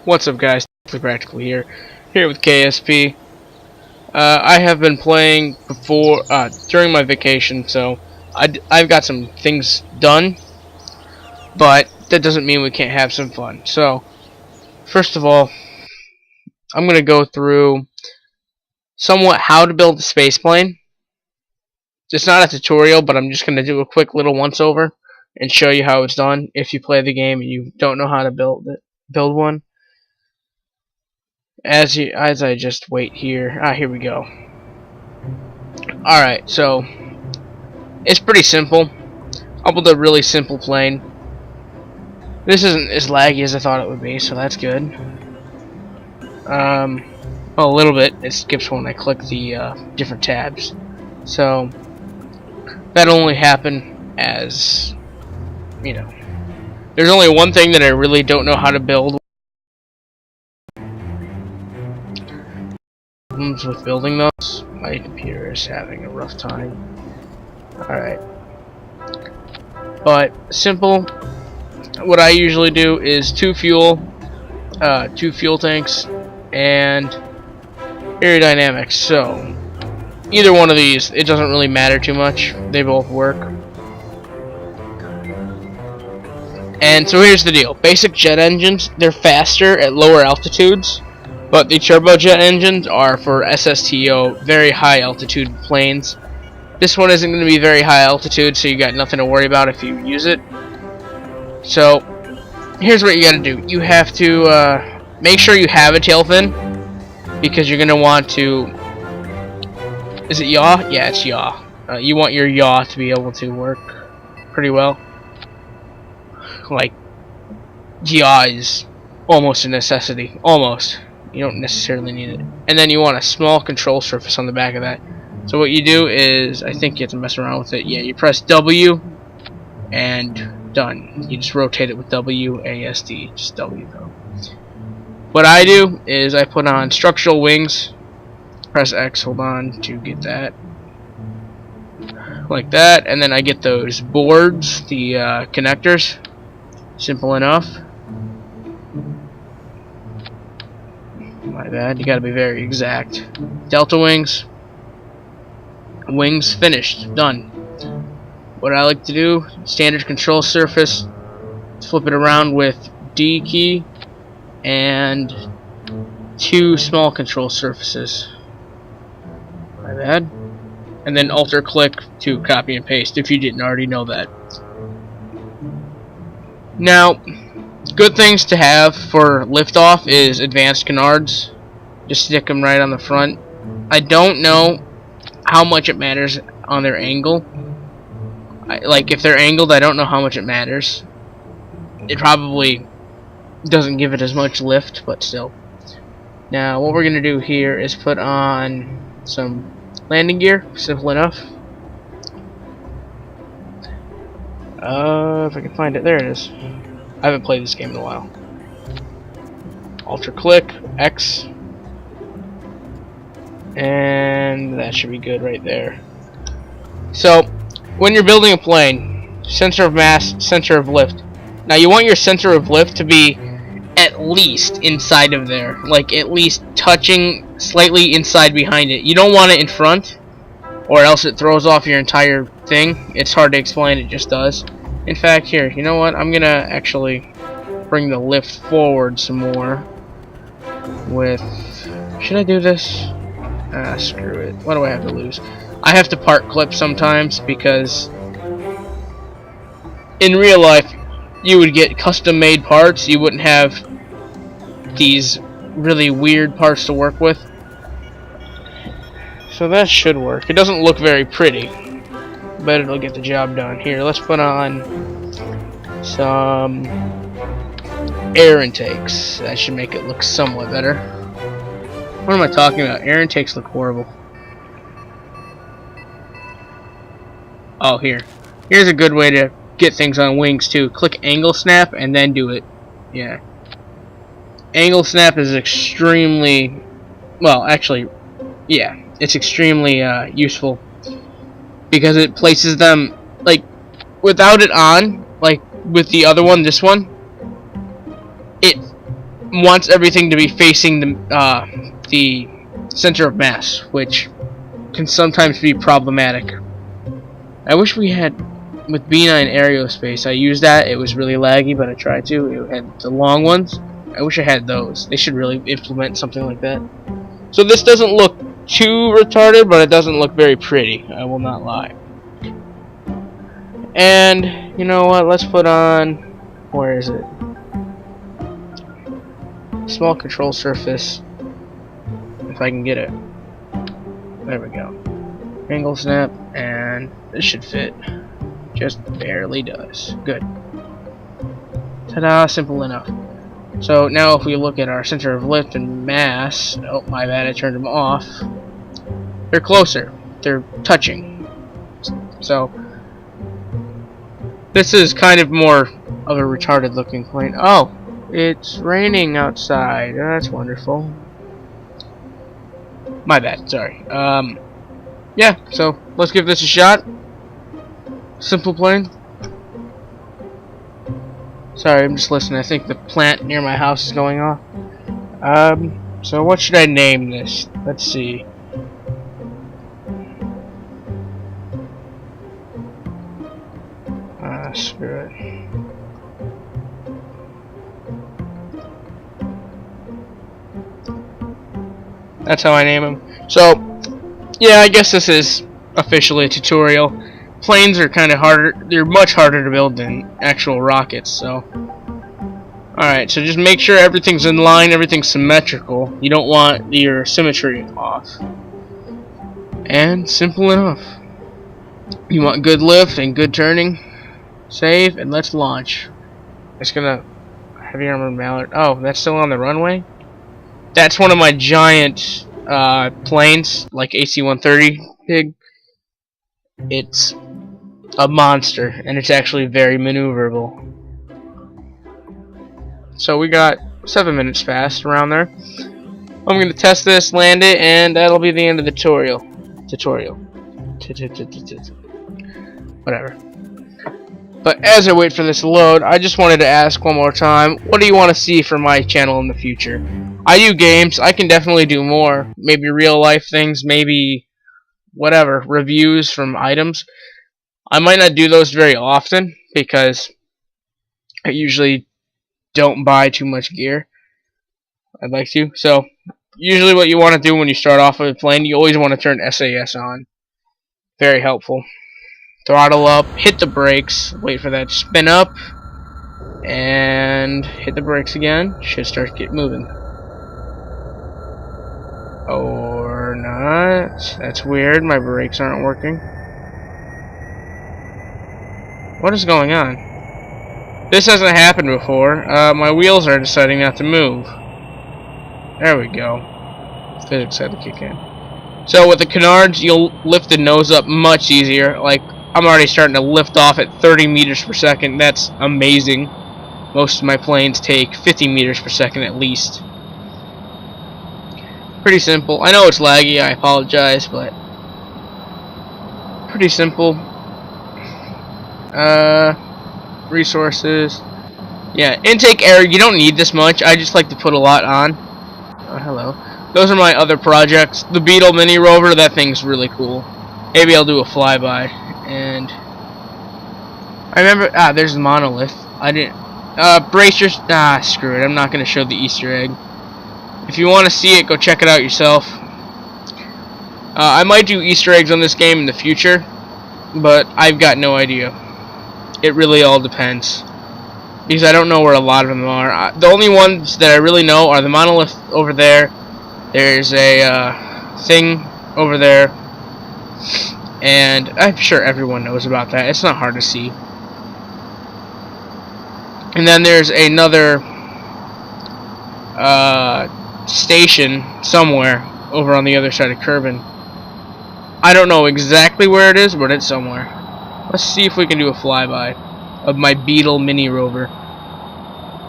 What's up, guys? Practically here with KSP. I have been playing before during my vacation, so I've got some things done, but that doesn't mean we can't have some fun. So, first of all, I'm gonna go through somewhat how to build a space plane. It's not a tutorial, but I'm just gonna do a quick little once over and show you how it's done. If you play the game and you don't know how to build one. As I just wait here. Here we go. Alright, so it's pretty simple. I built a really simple plane. This isn't as laggy as I thought it would be, so that's good. Well, a little bit. It skips when I click the different tabs. So that'll only happen as, you know, there's only one thing that I really don't know how to build. With building those. My computer is having a rough time. Alright. But simple. What I usually do is two fuel tanks and aerodynamics. So either one of these, it doesn't really matter too much. They both work. And so here's the deal. Basic jet engines, they're faster at lower altitudes. But the turbojet engines are for SSTO, very high altitude planes. This one isn't going to be very high altitude, so you got nothing to worry about if you use it. So, here's what you got to do. You have to make sure you have a tail fin, because you're going to want to... Is it yaw? Yeah, it's yaw. You want your yaw to be able to work pretty well. Like, yaw is almost a necessity. Almost. You don't necessarily need it. And then you want a small control surface on the back of that. So what you do is, I think you have to mess around with it. Yeah, you press W and done. You just rotate it with WASD. Just W though. What I do is I put on structural wings. Press X, hold on to get that. Like that. And then I get those boards, the connectors. Simple enough. My bad, you gotta be very exact. Delta wings. Wings finished. Done. What I like to do, standard control surface, flip it around with D key and two small control surfaces. My bad. And then Alt or click to copy and paste if you didn't already know that. Now, good things to have for liftoff is advanced canards. Just stick them right on the front. I don't know how much it matters on their angle. Like, if they're angled, I don't know how much it matters. It probably doesn't give it as much lift, but still. Now, what we're going to do here is put on some landing gear. Simple enough. If I can find it. There it is. I haven't played this game in a while. Alt or click, X, and that should be good right there. So, when you're building a plane, center of mass, center of lift. Now you want your center of lift to be at least inside of there, like at least touching slightly inside behind it. You don't want it in front, or else it throws off your entire thing. It's hard to explain, it just does. In fact, here, you know what? I'm gonna actually bring the lift forward some more with... Should I do this? Screw it. What do I have to lose? I have to part clip sometimes because in real life you would get custom made parts. You wouldn't have these really weird parts to work with. So that should work. It doesn't look very pretty, but it'll get the job done. Here, let's put on some air intakes. That should make it look somewhat better. What am I talking about? Air intakes look horrible. Oh, here's a good way to get things on wings too. Click angle snap and then do it. Yeah, angle snap is extremely, well, actually, yeah, it's extremely useful because it places them, like, without it on, like with the other one, this one, it wants everything to be facing the center of mass, which can sometimes be problematic. I wish we had, with B9 Aerospace, I used that. It was really laggy, but I tried to. It had the long ones. I wish I had those. They should really implement something like that. So this doesn't look too retarded, but it doesn't look very pretty. I will not lie. And you know what? Let's put on. Where is it? Small control surface. If I can get it. There we go. Angle snap, and this should fit. Just barely does. Good. Ta-da! Simple enough. So now if we look at our center of lift and mass, oh my bad, I turned them off. They're closer. They're touching. So this is kind of more of a retarded looking plane. Oh, it's raining outside. That's wonderful. My bad, sorry. Yeah, so let's give this a shot. Simple plane. Sorry, I'm just listening. I think the plant near my house is going off. So what should I name this? Let's see. Screw it. That's how I name them. So, yeah, I guess this is officially a tutorial. Planes are kind of harder. They're much harder to build than actual rockets. So, alright. So just make sure everything's in line, everything's symmetrical. You don't want your symmetry off. And simple enough. You want good lift and good turning. Save and let's launch. It's gonna heavy armored Mallard. Oh, that's still on the runway. That's one of my giant planes, like AC-130 pig. It's a monster, and it's actually very maneuverable. So we got 7 minutes fast around there. I'm gonna test this, land it, and that'll be the end of the tutorial. Whatever. But as I wait for this to load, I just wanted to ask one more time, what do you want to see from my channel in the future? I do games. I can definitely do more. Maybe real life things, maybe whatever, reviews from items. I might not do those very often because I usually don't buy too much gear. I'd like to. So usually what you want to do when you start off with a plane, you always want to turn SAS on. Very helpful. Throttle up, hit the brakes, wait for that to spin up, and hit the brakes again. Should start get moving. Or not. That's weird, my brakes aren't working. What is going on? This hasn't happened before. My wheels are deciding not to move. There we go. Physics had to kick in. So with the canards, you'll lift the nose up much easier. Like, I'm already starting to lift off at 30 meters per second. That's amazing. Most of my planes take 50 meters per second at least. Pretty simple. I know it's laggy, I apologize, but pretty simple. Resources. Yeah, intake air, you don't need this much. I just like to put a lot on. Oh, hello. Those are my other projects. The Beetle Mini Rover, that thing's really cool. Maybe I'll do a flyby. And I remember, there's the monolith. I didn't, brace your, screw it. I'm not going to show the Easter egg. If you want to see it, go check it out yourself. I might do Easter eggs on this game in the future, but I've got no idea. It really all depends. Because I don't know where a lot of them are. The only ones that I really know are the monolith over there. There's a thing over there. And I'm sure everyone knows about that. It's not hard to see. And then there's another station somewhere over on the other side of Kerbin. I don't know exactly where it is, but it's somewhere. Let's see if we can do a flyby of my Beetle Mini Rover,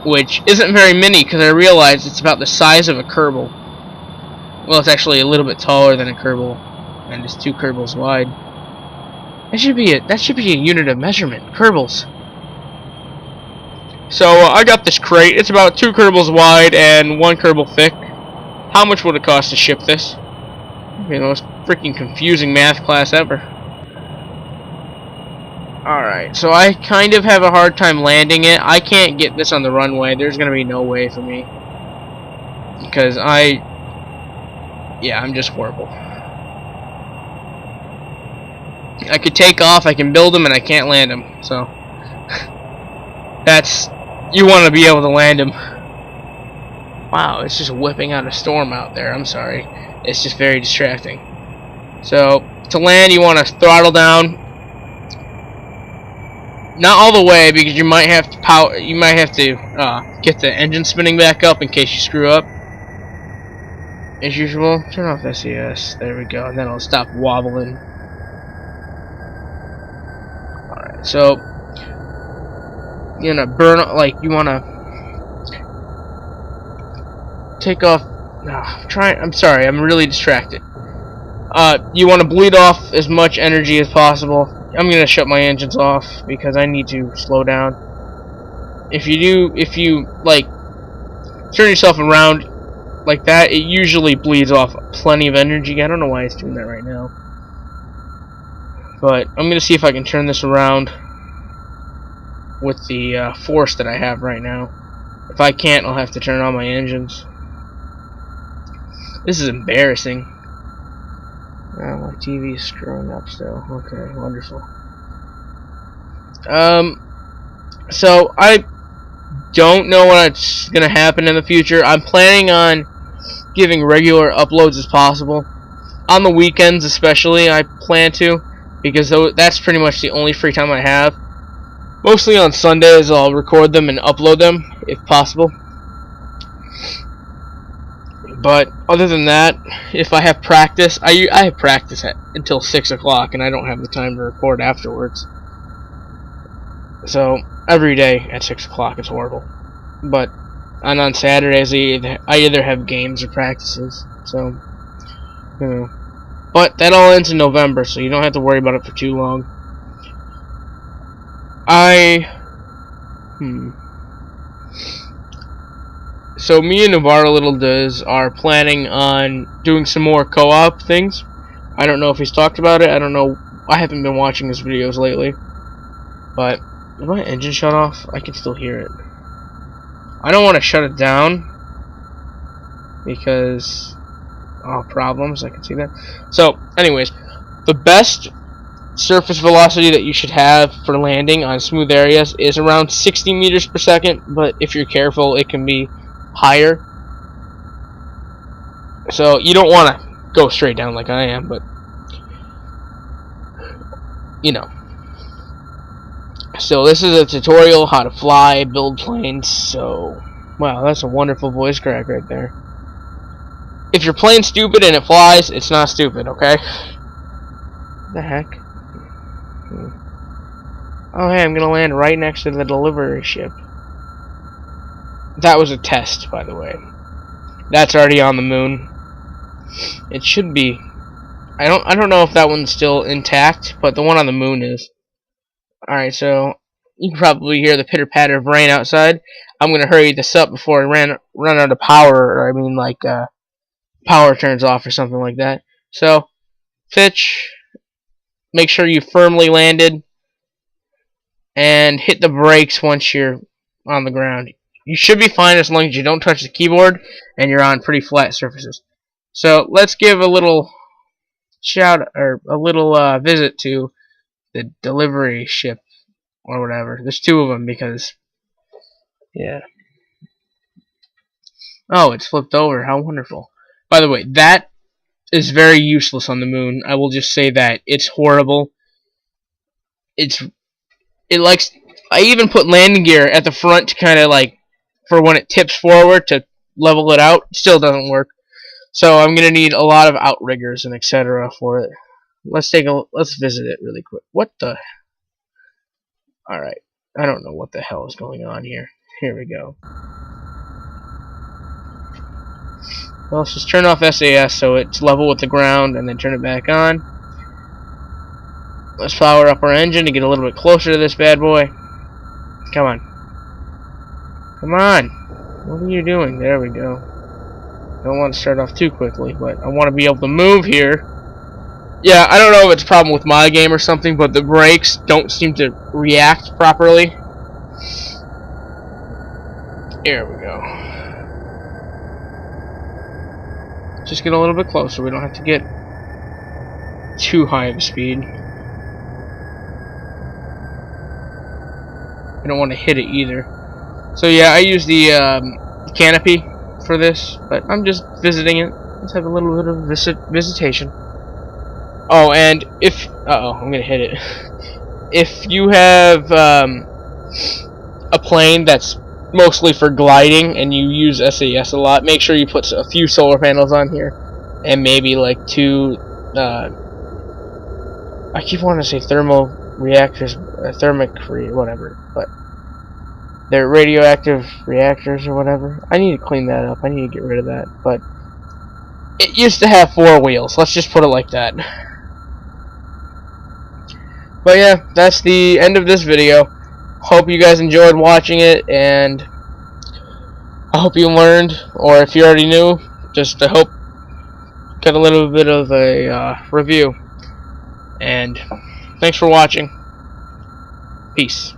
which isn't very mini because I realized it's about the size of a Kerbal. Well, it's actually a little bit taller than a Kerbal, and it's 2 Kerbals wide. That should be a unit of measurement. Kerbals. So I got this crate. It's about 2 Kerbals wide and 1 Kerbal thick. How much would it cost to ship this? You know, it's freaking confusing math class ever. Alright, so I kind of have a hard time landing it. I can't get this on the runway. There's gonna be no way for me. Because I'm just horrible. I could take off, I can build them, and I can't land them. So, you want to be able to land them. Wow, it's just whipping out a storm out there. I'm sorry. It's just very distracting. So, to land, you want to throttle down. Not all the way, because you might have to get the engine spinning back up in case you screw up. As usual, turn off SES. There we go, and then it'll stop wobbling. Alright, so you wanna take off. I'm sorry, I'm really distracted. You wanna bleed off as much energy as possible. I'm gonna shut my engines off because I need to slow down. If you like turn yourself around like that, it usually bleeds off plenty of energy. I don't know why it's doing that right now. But I'm going to see if I can turn this around with the force that I have right now. If I can't, I'll have to turn on my engines. This is embarrassing. Oh, my TV is screwing up still. Okay, wonderful. So I don't know what's going to happen in the future. I'm planning on giving regular uploads as possible. On the weekends especially, I plan to, because that's pretty much the only free time I have. Mostly on Sundays, I'll record them and upload them, if possible. But other than that, if I have practice, I have practice until 6 o'clock, and I don't have the time to record afterwards. So, every day at 6 o'clock is horrible. And on Saturdays, I either have games or practices. So, you know. But that all ends in November, so you don't have to worry about it for too long. So me and Navarro Little Diz are planning on doing some more co-op things. I don't know if he's talked about it. I don't know. I haven't been watching his videos lately. But, is my engine shut off? I can still hear it. I don't want to shut it down because problems, I can see that. So anyways, the best surface velocity that you should have for landing on smooth areas is around 60 meters per second, but if you're careful it can be higher. So you don't want to go straight down like I am, but you know. So this is a tutorial how to fly, build planes. So, wow, that's a wonderful voice crack right there. If your plane's stupid and it flies, it's not stupid, okay? What the heck? Oh, hey, I'm gonna land right next to the delivery ship. That was a test, by the way. That's already on the moon. It should be. I don't know if that one's still intact, but the one on the moon is. Alright, so you can probably hear the pitter-patter of rain outside. I'm going to hurry this up before I run out of power, or I mean like power turns off or something like that. So, pitch, make sure you firmly landed, and hit the brakes once you're on the ground. You should be fine as long as you don't touch the keyboard and you're on pretty flat surfaces. So, let's give a little visit to the delivery ship or whatever. There's 2 of them because, yeah. Oh, it's flipped over. How wonderful. By the way, that is very useless on the moon. I will just say that. It's horrible. I even put landing gear at the front to kind of like, for when it tips forward to level it out. It still doesn't work. So I'm going to need a lot of outriggers and etc. for it. Let's visit it really quick. What the? Alright. I don't know what the hell is going on here. Here we go. Well, let's just turn off SAS so it's level with the ground and then turn it back on. Let's power up our engine to get a little bit closer to this bad boy. Come on. Come on. What are you doing? There we go. Don't want to start off too quickly, but I want to be able to move here. Yeah, I don't know if it's a problem with my game or something, but the brakes don't seem to react properly. Here we go. Just get a little bit closer. We don't have to get too high of a speed. I don't want to hit it either. So yeah, I use the canopy for this, but I'm just visiting it. Let's have a little bit of visitation. Oh, and if I'm gonna hit it. If you have a plane that's mostly for gliding and you use SAS a lot, make sure you put a few solar panels on here, and maybe like 2. I keep wanting to say thermal reactors, whatever, but they're radioactive reactors or whatever. I need to clean that up. I need to get rid of that. But it used to have 4 wheels. Let's just put it like that. But yeah, that's the end of this video. Hope you guys enjoyed watching it, and I hope you learned, or if you already knew, just I hope get a little bit of a review. And thanks for watching. Peace.